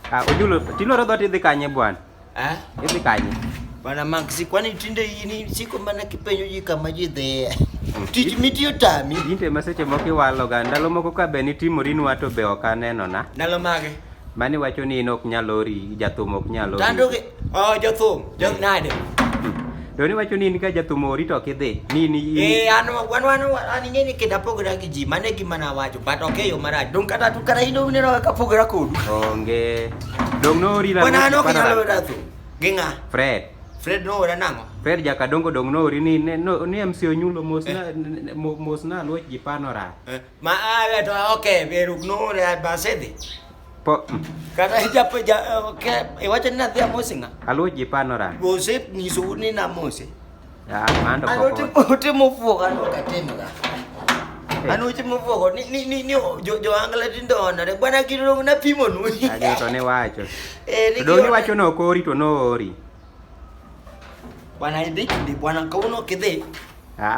Ujulu, tiloro dhot idhi kanye bwana? Idhi kanye? Bwana Max, kwani tinde ini siko mana kipenyo ji kama ji dhe. Tich mitiyo tami. Dinte maseche moko iwalo ga ndalo moko ka be nitimori nwa to be ok aneno na. Ndalo mage. Mani wacho ni in ok nyal ori, jathum ok nyal ori. Tando ke, jathum, nade. Doni wacho ni in ka jathum ori to ok idhi. Ni An ing'eni kenda pogora gi ji, mane gima nawacho, but ok e yo marach. Dong kata tu kata ino uneno kaka pogora kodu. Onge. Dong no ori la. Bwana an ok nyalo wera thum. Gi ng'a? Fred no ora nang'o? Fred jakadongo dong no ori ni MC onyulo mos na luoch ji panora. Ma to okay, beruk no ora basedhi. Po Kata okay, iwacho ni nadhi amosi ng'a? aluoch ji panora. Gosep nyiso ni namose. Mando poko. Utimo fuoco ano katimo ga. Ano utimo fuoco ni jo angla tindona de bwana kiro na pimo nu. Ajo to ne wacho. Doni wacho no ok ori to no ori. Bwana idi bwana kauno kidhi.